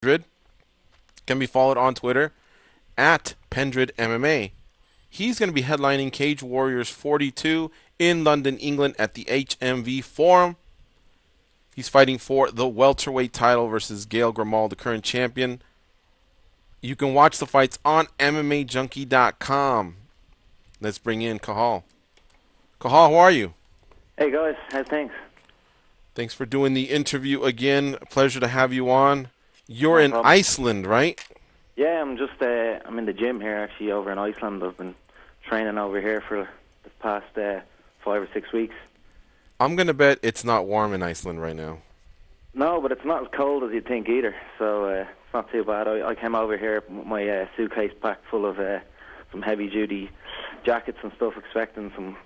Pendred can be followed on Twitter at Pendred MMA. He's going to be headlining Cage Warriors 42 in London, England at the HMV Forum. He's fighting for the welterweight title versus Gael Grimal, the current champion. You can watch the fights on MMAJunkie.com. Let's bring in Cathal. Cathal, how are you? Hey guys, how's things? Thanks for doing the interview again. Pleasure to have you on. You're No in problem. Iceland, right? Yeah, I'm in the gym here actually over in Iceland. I've been training over here for the past 5 or 6 weeks. I'm going to bet it's not warm in Iceland right now. No, but it's not as cold as you'd think either, so it's not too bad. I came over here with my suitcase packed full of some heavy duty jackets and stuff, expecting some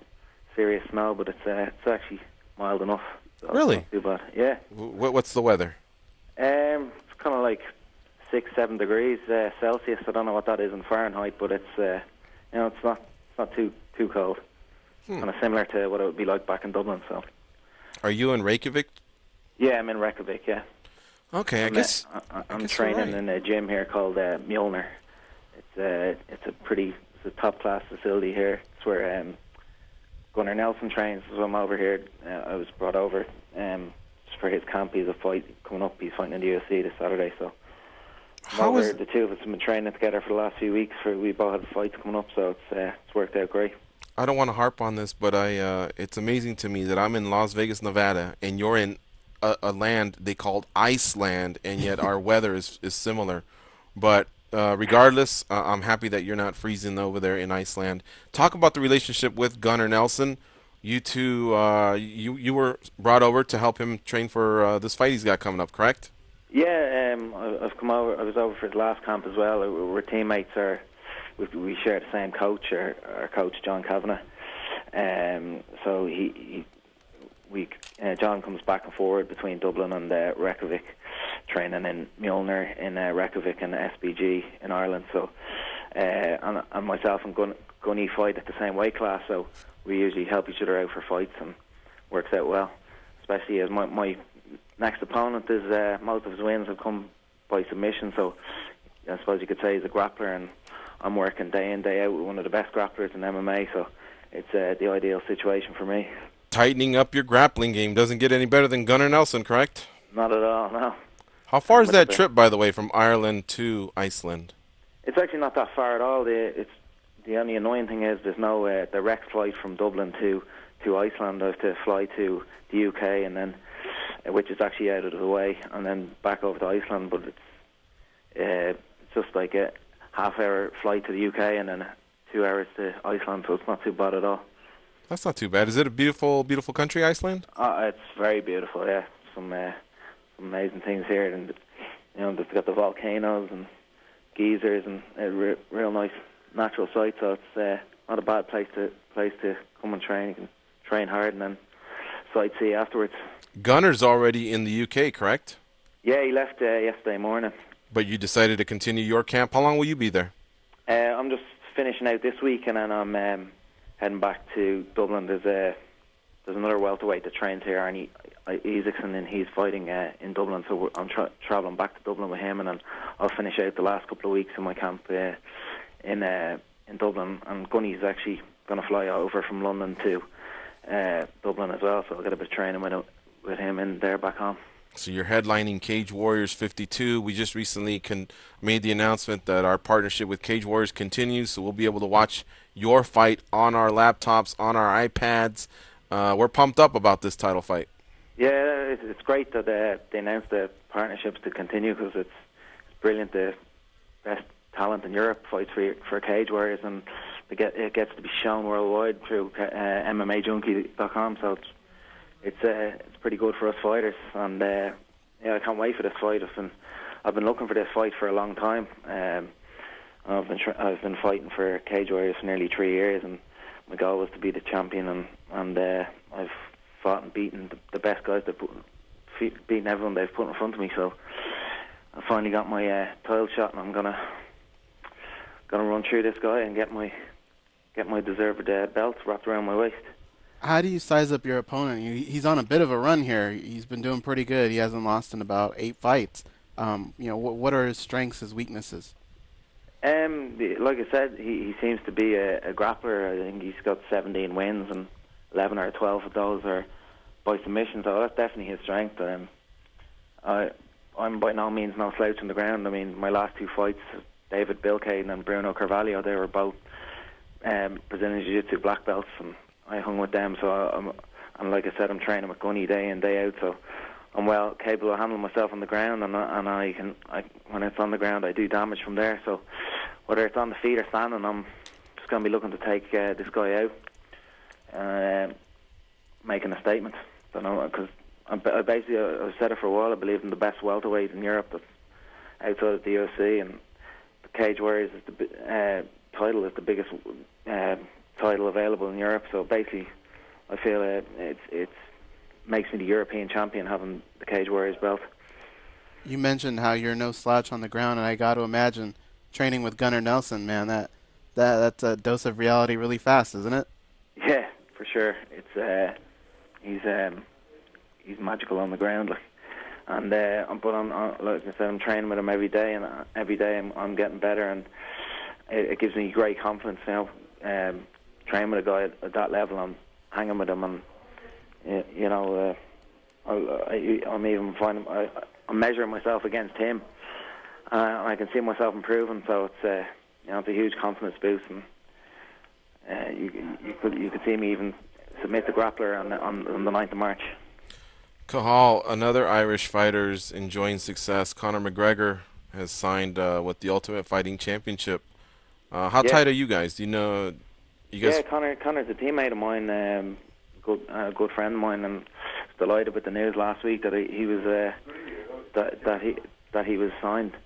serious snow, but it's actually mild enough. So Really? It's not too bad. Yeah. What's the weather? It's kind of like 6-7 degrees Celsius. I don't know what that is in Fahrenheit, but it's it's not too cold. Kind of similar to what it would be like back in Dublin. So. Are you in Reykjavik? Yeah, I'm in Reykjavik. Yeah. Okay, I'm training in a gym here called Mjolnir. It's a top class facility here. It's where Gunnar Nelson trains. So I'm over here. I was brought over just for his camp. He's a fight coming up. He's fighting in the UFC this Saturday. So the two of us have been training together for the last few weeks. We both had fights coming up, so it's worked out great. I don't want to harp on this, but it's amazing to me that I'm in Las Vegas, Nevada, and you're in a land they called Iceland, and yet our weather is similar. But regardless, I'm happy that you're not freezing over there in Iceland. Talk about the relationship with Gunnar Nelson. You two, you were brought over to help him train for this fight he's got coming up, correct? Yeah, I've come over. I was over for his last camp as well. We're teammates. We share the same coach, our coach John Kavanagh. So John comes back and forward between Dublin and Reykjavik, training in Mjolnir in Reykjavik and SBG in Ireland. So and myself and Gunny fight at the same weight class, so we usually help each other out for fights, and works out well. Especially as my next opponent is most of his wins have come by submission, so I suppose you could say he's a grappler, and I'm working day in, day out with one of the best grapplers in MMA, so it's the ideal situation for me. Tightening up your grappling game doesn't get any better than Gunnar Nelson, correct? Not at all, no. How far is that trip, by the way, from Ireland to Iceland? It's actually not that far at all. The only annoying thing is there's no direct flight from Dublin to Iceland. I have to fly to the UK, and then which is actually out of the way, and then back over to Iceland. But it's just like a half-hour flight to the UK and then 2 hours to Iceland, so it's not too bad at all. That's not too bad. Is it a beautiful, beautiful country, Iceland? It's very beautiful. Yeah, some amazing things here, and they've got the volcanoes and geysers and a real nice natural sight. So it's not a bad place to come and train. You can train hard and then sightsee afterwards. Gunnar's already in the UK, correct? Yeah, he left yesterday morning. But you decided to continue your camp. How long will you be there? I'm just finishing out this week, and then I'm heading back to Dublin. There's another welterweight that trains here, Arnie Isaacson, and he's fighting in Dublin. So I'm travelling back to Dublin with him, and then I'll finish out the last couple of weeks in my camp in Dublin. And Gunny's actually going to fly over from London to Dublin as well, so I'll get a bit of training with him in there back home. So you're headlining Cage Warriors 52. We just recently made the announcement that our partnership with Cage Warriors continues, so we'll be able to watch your fight on our laptops, on our iPads. We're pumped up about this title fight. Yeah, it's great that they announced the partnerships to continue, because it's brilliant. The best talent in Europe fights for Cage Warriors, and it gets to be shown worldwide through MMAJunkie.com. So it's pretty good for us fighters, and I can't wait for this fight. I've been looking for this fight for a long time. I've been fighting for Cage Warriors for nearly 3 years, and my goal was to be the champion, and I've fought and beaten the best guys. Beaten everyone they've put in front of me. So I finally got my title shot, and I'm gonna run through this guy and get my deserved belt wrapped around my waist. How do you size up your opponent? He's on a bit of a run here. He's been doing pretty good. He hasn't lost in about 8 fights. What are his strengths, his weaknesses? Like I said, he seems to be a grappler. I think he's got 17 wins, and 11 or 12 of those are by submission. So that's definitely his strength. I'm by no means no slouch on the ground. I mean, my last two fights, David Bilkade and Bruno Carvalho, they were both Brazilian Jiu-Jitsu black belts, and I hung with them. So and like I said, I'm training with Gunny day in day out. So I'm well capable of handling myself on the ground, and when it's on the ground, I do damage from there. So whether it's on the feet or standing, I'm just going to be looking to take this guy out, making a statement. Because I've said it for a while. I believe in the best welterweight in Europe that's outside of the UFC, and the Cage Warriors is the title is the biggest title available in Europe. So basically, I feel it's makes me the European champion having the Cage Warriors belt. You mentioned how you're no slouch on the ground, and I got to imagine training with Gunnar Nelson, man. That's a dose of reality really fast, isn't it? Yeah, for sure. It's he's magical on the ground, like. And but like I said, I'm training with him every day, and every day I'm getting better, and it gives me great confidence now. Training with a guy at that level, I'm hanging with him, and I'm even finding I'm measuring myself against him, and I can see myself improving. So it's it's a huge confidence boost, and you could see me even submit the grappler on the 9th of March. Cathal, another Irish fighter's enjoying success. Conor McGregor has signed with the Ultimate Fighting Championship. How tight are you guys? Do you know? You guys? Yeah, Conor's a teammate of mine, good friend of mine, and delighted with the news last week that he was that he was signed.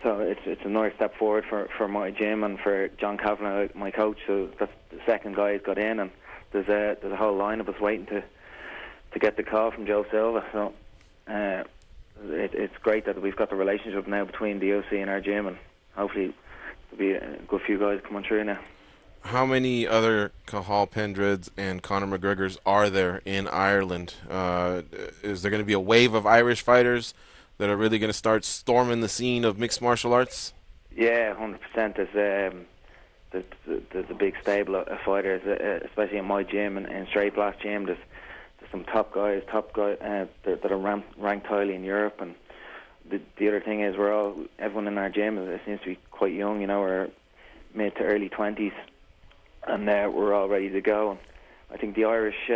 So it's another step forward for my gym and for John Kavanagh, my coach. So that's the second guy who's got in, and there's a whole line of us waiting to get the call from Joe Silva. So it's great that we've got the relationship now between the OC and our gym, and hopefully there'll be a good few guys coming through now. How many other Cathal Pendreds and Conor McGregors are there in Ireland? Is there going to be a wave of Irish fighters that are really going to start storming the scene of mixed martial arts? Yeah, 100%. There's a big stable of fighters, especially in my gym and in Straight Blast gym. There's some top guys that are ranked highly in Europe. And the other thing is everyone in our gym seems to be quite young. We're mid to early 20s, and we're all ready to go. And I think the Irish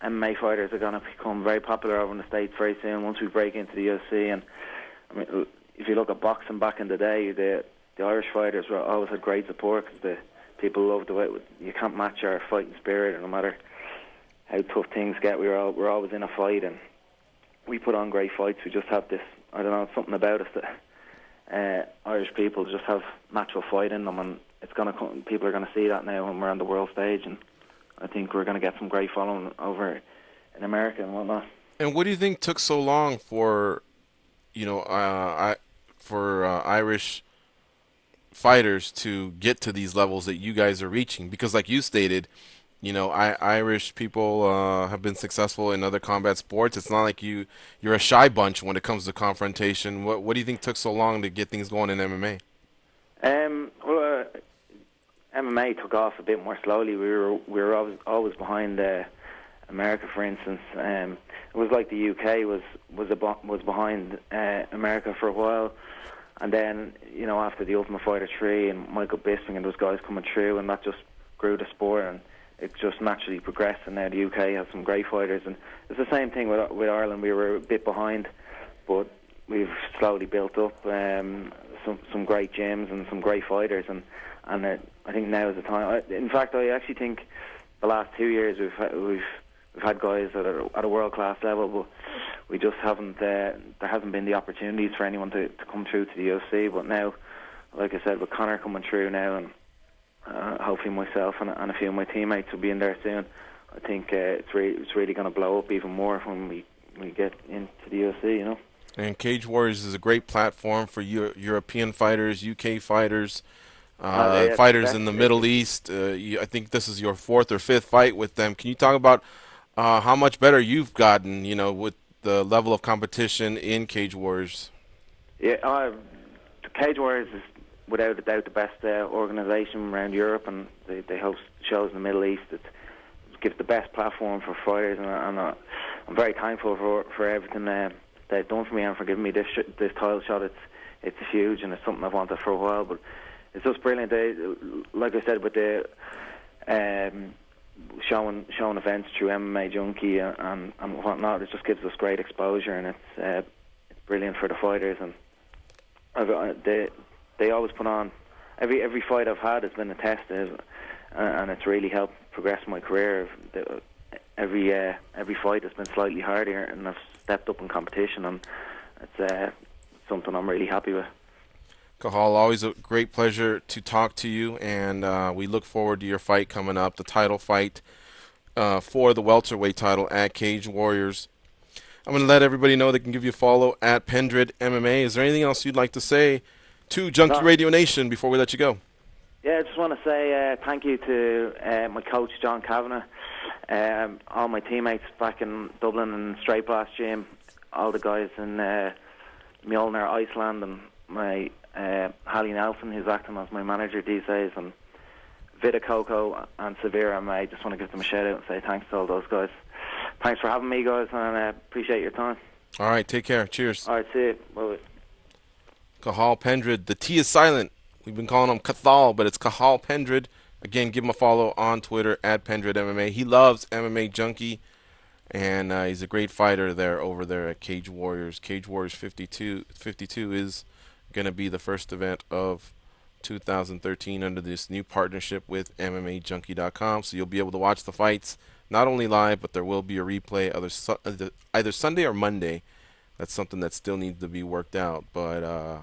MMA fighters are going to become very popular over in the States very soon once we break into the UFC. And I mean, if you look at boxing back in the day, the Irish fighters always had great support because the people loved the way you can't match our fighting spirit, and no matter how tough things get, we're always in a fight, and we put on great fights. We just have this, I don't know, something about us that Irish people just have natural fight in them, and people are going to see that now when we're on the world stage, and I think we're going to get some great following over in America and whatnot. And what do you think took so long for Irish fighters to get to these levels that you guys are reaching? Because like you stated, Irish people have been successful in other combat sports. It's not like you're a shy bunch when it comes to confrontation. What do you think took so long to get things going in MMA? MMA took off a bit more slowly. We were always behind America, for instance. It was like the UK was behind America for a while. And then, after the Ultimate Fighter 3 and Michael Bisping and those guys coming through, and that just grew the sport, and it just naturally progressed. And now the UK has some great fighters, and it's the same thing with Ireland. We were a bit behind, but we've slowly built up some great gyms and some great fighters, and I think now is the time. In fact, I actually think the last 2 years we've had guys that are at a world class level, but we just haven't. There hasn't been the opportunities for anyone to come through to the UFC. But now, like I said, with Conor coming through now, and hopefully myself and a few of my teammates will be in there soon, I think it's really going to blow up even more when we get into the UFC. And Cage Warriors is a great platform for European fighters, UK fighters, fighters in the Middle East. I think this is your 4th or 5th fight with them. Can you talk about How much better you've gotten, with the level of competition in Cage Warriors. Yeah, the Cage Warriors is without a doubt the best organisation around Europe, and they host shows in the Middle East. It gives the best platform for fighters, and I'm very thankful for everything they've done for me and for giving me this title shot. It's huge, and it's something I've wanted for a while, but it's just brilliant. Like I said, with the showing events through MMAJunkie and whatnot, it just gives us great exposure, and it's brilliant for the fighters. And they always put on every fight I've had has been a test, and it's really helped progress my career. Every fight has been slightly harder, and I've stepped up in competition, and it's something I'm really happy with. Cathal, always a great pleasure to talk to you, and we look forward to your fight coming up, the title fight for the welterweight title at Cage Warriors. I'm going to let everybody know they can give you a follow at Pendred MMA. Is there anything else you'd like to say to Junkie Radio Nation before we let you go? Yeah, I just want to say thank you to my coach, John Kavanagh, all my teammates back in Dublin and Straight Blast Gym, all the guys in Mjolnir, Iceland, and my Hallie Nelson, who's acting as my manager these days, and Vita Coco and Severe MMA. I just want to give them a shout out and say thanks to all those guys. Thanks for having me, guys, and appreciate your time. All right, take care. Cheers. All right, see you. Bye. Cathal Pendred. The T is silent. We've been calling him Cathal, but it's Cathal Pendred. Again, give him a follow on Twitter at Pendred MMA. He loves MMAJunkie, and he's a great fighter over there at Cage Warriors. Cage Warriors 52 is going to be the first event of 2013 under this new partnership with MMAJunkie.com. So you'll be able to watch the fights not only live, but there will be a replay either Sunday or Monday. That's something that still needs to be worked out, but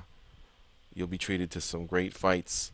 you'll be treated to some great fights